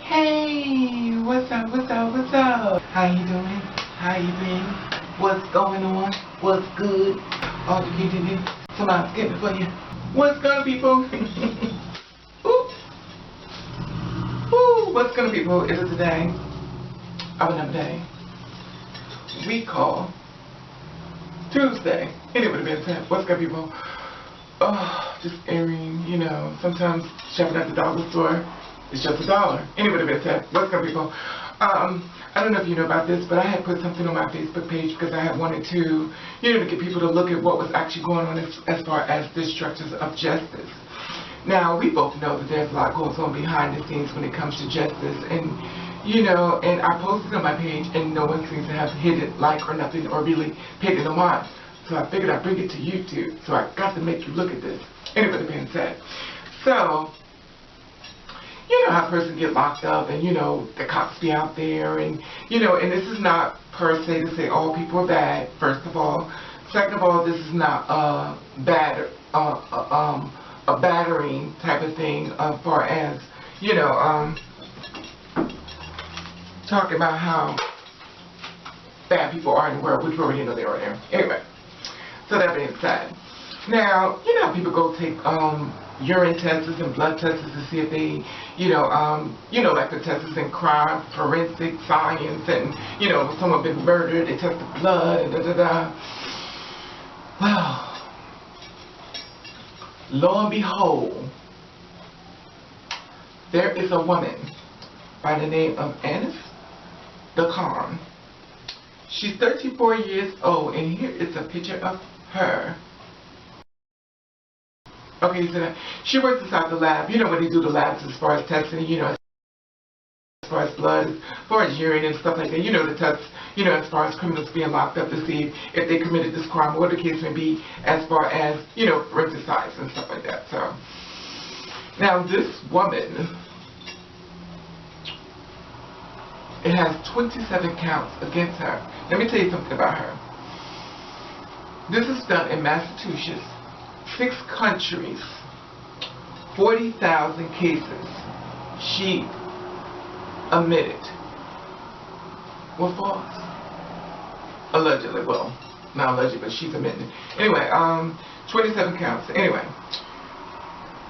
Hey, what's up, what's up, what's up? How you doing? How you been? What's going on? What's good? All the kids in here. Somebody's getting for you. What's good, people? Ooh. Ooh, what's good, people? It is a day of another day. We call Tuesday. Anyway, what's good, people? Oh, just airing, you know, sometimes shopping at the dollar store. It's just $1. Anybody better say, what's up, people? I don't know if you know about this, but I had put something on my Facebook page because I had wanted to, you know, to get people to look at what was actually going on as far as the structures of justice. Now, we both know that there's a lot goes on behind the scenes when it comes to justice, and, you know, and I posted on my page, and no one seems to have hit it like or nothing or really paid it no mind. So I figured I'd bring it to YouTube, so I got to make you look at this. Anybody being said. So, you know how a person get locked up and, you know, the cops be out there and, you know, and this is not per se to say all people are bad, first of all. Second of all, this is not a battering type of thing as far as, you know, talking about how bad people are in the world, which we already know they are there. Anyway, so that being said. Now, you know how people go take urine tests and blood tests to see if they, you know, like the tests in crime, forensic science, and, you know, if someone been murdered, they test the blood, and da-da-da. Well, lo and behold, there is a woman by the name of Dookhan. She's 34 years old, and here is a picture of her. Okay, so she works inside the lab. You know when they do the labs as far as testing, you know, as far as blood, as far as urine and stuff like that. You know, the tests, you know, as far as criminals being locked up to see if they committed this crime, or the case may be, as far as, you know, forensic science and stuff like that. So, now this woman, it has 27 counts against her. Let me tell you something about her. This is done in Massachusetts. 6 countries, 40,000 cases she admitted were false. Allegedly, well, not allegedly, but she's admitted. Anyway, 27 counts. Anyway,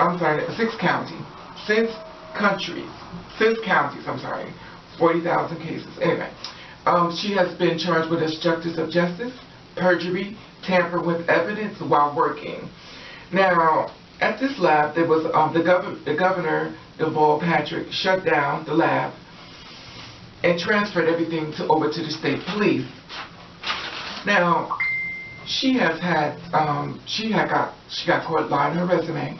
I'm sorry, 6 counties, 6 countries, 6 counties, I'm sorry, 40,000 cases. Anyway, she has been charged with obstruction of justice, perjury, tamper with evidence while working. Now, at this lab, there was the governor, Deval Patrick, shut down the lab and transferred everything over to the state police. Now, she has had she got caught lying on her resume,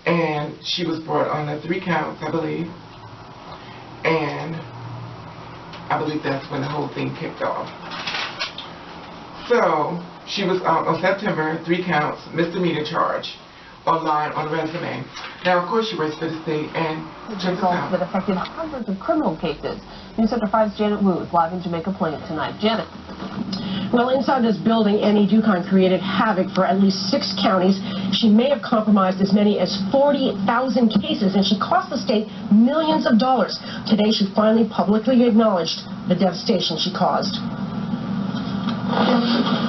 and she was brought on 3 counts, I believe, and I believe that's when the whole thing kicked off. So, she was on September, 3 counts, misdemeanor charge, on lying on a resume. Now, of course, she works for the state, and check this out. That affected hundreds of criminal cases. News Center 5's Janet Wu is live in Jamaica Plain tonight. Janet. Well, inside this building, Annie Dookhan created havoc for at least 6 counties. She may have compromised as many as 40,000 cases, and she cost the state millions of dollars. Today, she finally publicly acknowledged the devastation she caused.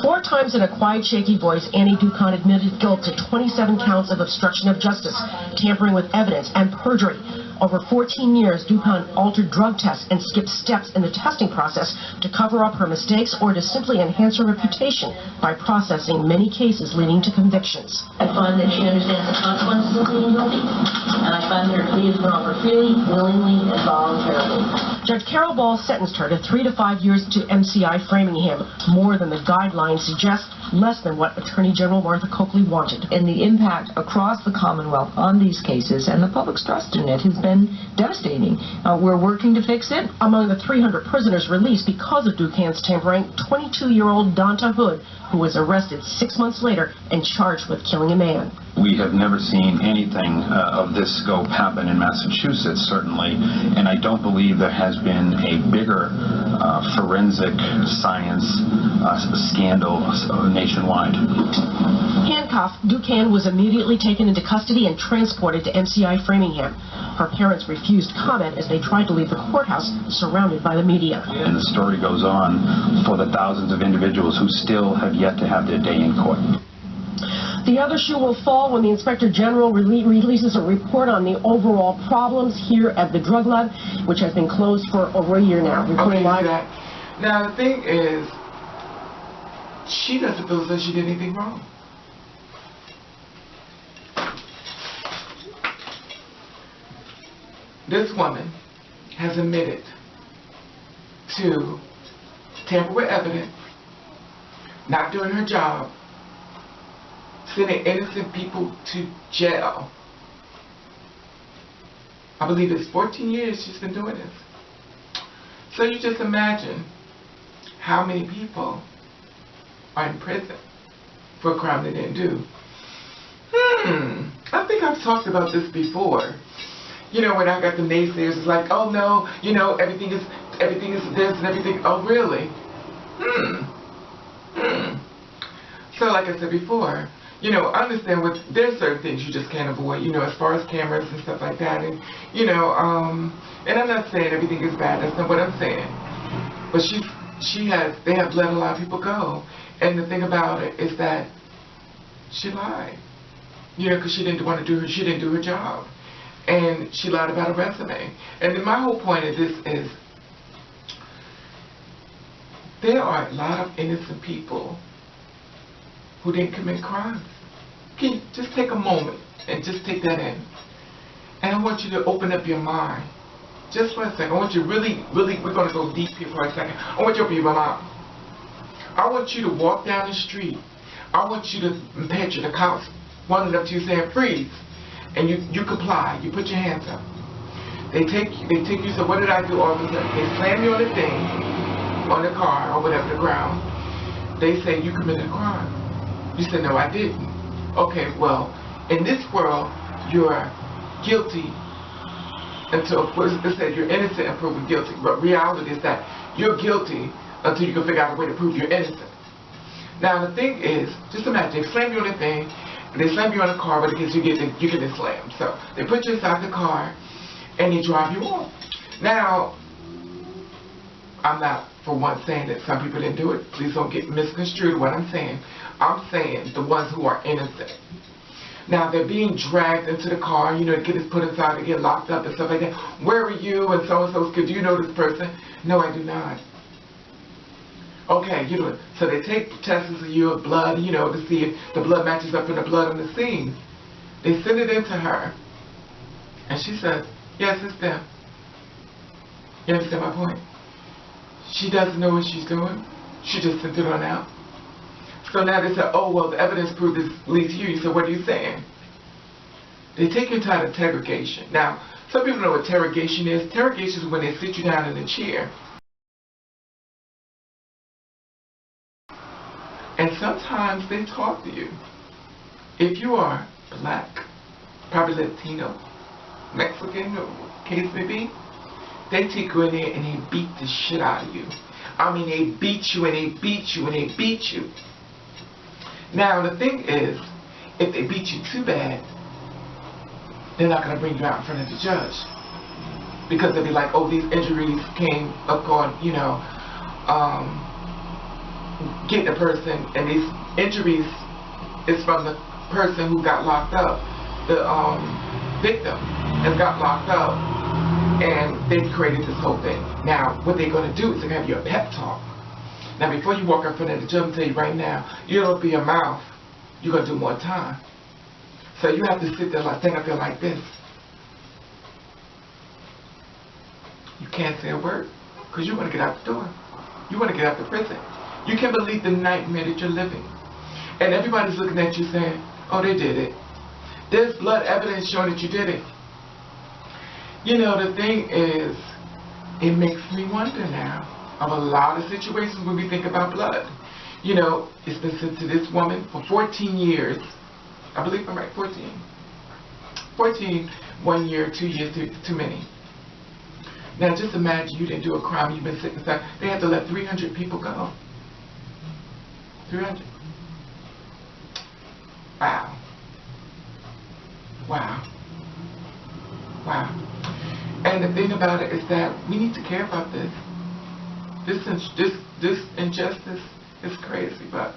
4 times in a quiet, shaky voice, Annie Dookhan admitted guilt to 27 counts of obstruction of justice, tampering with evidence, and perjury. Over 14 years, Dookhan altered drug tests and skipped steps in the testing process to cover up her mistakes or to simply enhance her reputation by processing many cases leading to convictions. I find that she understands the consequences of being guilty, and I find that her plea has been offered freely, willingly, and voluntarily. Judge Carol Ball sentenced her to 3 to 5 years to MCI Framingham, more than the guidelines suggest, less than what Attorney General Martha Coakley wanted. And the impact across the Commonwealth on these cases and the public's trust in it has been devastating. We're working to fix it. Among the 300 prisoners released because of Dookhan's tampering, 22-year-old Donta Hood, who was arrested 6 months later and charged with killing a man. We have never seen anything of this scope happen in Massachusetts, certainly, and I don't believe there has been a bigger forensic science scandal nationwide. Handcuffed, Dookhan was immediately taken into custody and transported to MCI Framingham. Her parents refused comment as they tried to leave the courthouse, surrounded by the media. And the story goes on for the thousands of individuals who still have yet to have their day in court. The other shoe will fall when the Inspector General releases a report on the overall problems here at the drug lab, which has been closed for over a year now. Okay, now the thing is, she doesn't feel as though she did anything wrong. This woman has admitted to tamper with evidence, not doing her job, sending innocent people to jail. I believe it's 14 years she's been doing this. So you just imagine how many people are in prison for a crime they didn't do. I think I've talked about this before. You know, when I got the naysayers, it's like, oh no, you know, everything is this and everything. Oh really? So like I said before, you know, understand there's certain things you just can't avoid, you know, as far as cameras and stuff like that. And, you know, and I'm not saying everything is bad, that's not what I'm saying. But they have let a lot of people go. And the thing about it is that she lied, you know, because she didn't do her job. And she lied about a resume. And then my whole point of this is, there are a lot of innocent people who didn't commit crimes. Can you just take a moment and just take that in? And I want you to open up your mind. Just for a second. I want you really, we're going to go deep here for a second. I want you to open your mind. I want you to walk down the street. I want you to picture the cops running up to you saying, freeze. And you comply. You put your hands up. They take you, so what did I do, officer? They slam you on the thing, on the car, or whatever, the ground. They say, you committed a crime. You say, no, I didn't. Okay, well, in this world, you're guilty until, it said you're innocent and proven guilty. But reality is that you're guilty until you can figure out a way to prove you're innocent. Now, the thing is, just imagine, they slam you on the thing, they slam you on the car, but because you get slammed. So they put you inside the car and they drive you off. Now, I'm not for one saying that some people didn't do it. Please don't get misconstrued what I'm saying. I'm saying the ones who are innocent. Now they're being dragged into the car, you know, to get put inside, to get locked up and stuff like that. Where are you? And so and so. Do you know this person? No, I do not. Okay, you know, so they take tests of your blood, you know, to see if the blood matches up with the blood on the scene. They send it in to her, and she says, yes, it's them. You understand my point? She doesn't know what she's doing. She just sent it on out. So now they say, oh, well, the evidence proved this leads you. You say, what are you saying? They take you into an interrogation. Now, some people know what interrogation is. Interrogation is when they sit you down in a chair. And sometimes they talk to you. If you are black, probably Latino, Mexican, or case may be, they take you in there and they beat the shit out of you. I mean, they beat you and they beat you and they beat you. Now, the thing is, if they beat you too bad, they're not going to bring you out in front of the judge. Because they'll be like, oh, these injuries came upon, you know, get the person, and these injuries is from the person who got locked up. The victim has got locked up, and they've created this whole thing. Now, what they're going to do is they're going to have you a pep talk. Now, before you walk up in front of the judge, I'm tell you right now, you don't open your mouth, you're going to do more time. So you have to sit there like, stand up there like this. You can't say a word, because you want to get out the door. You want to get out the prison. You can't believe the nightmare that you're living. And everybody's looking at you saying, oh, they did it. There's blood evidence showing that you did it. You know, the thing is, it makes me wonder now of a lot of situations when we think about blood. You know, it's been sent to this woman for 14 years. I believe I'm right, 14. 14, 1 year, 2 years, too many. Now just imagine you didn't do a crime, you've been sitting inside. They had to let 300 people go. 300. Wow. Wow. Wow. And the thing about it is that we need to care about this. This injustice is crazy, but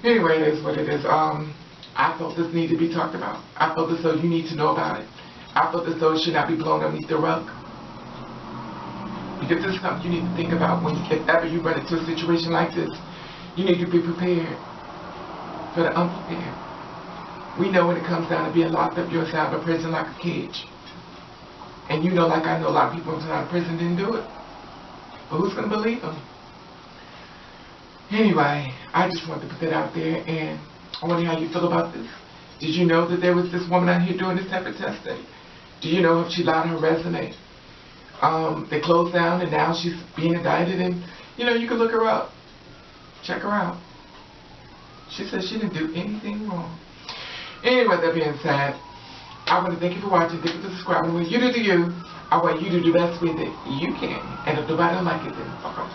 anyway, it is what it is. I felt this needed to be talked about. I felt as though you need to know about it. I felt as though it should not be blown underneath the rug. Because this is something you need to think about if ever you run into a situation like this. You need to be prepared for the unprepared. We know when it comes down to being locked up, you're inside of a prison like a cage. And you know, like I know, a lot of people inside of prison didn't do it. But who's going to believe them? Anyway, I just wanted to put that out there, and I wonder how you feel about this. Did you know that there was this woman out here doing this type of testing? Do you know if she lied on her resume? They closed down, and now she's being indicted, and, you know, you can look her up. Check her out. She said she didn't do anything wrong. Anyway, that being said, I want to thank you for watching. Thank you for subscribing. When you do you, I want you to do the best with it you can. And if nobody don't like it, then fuck off.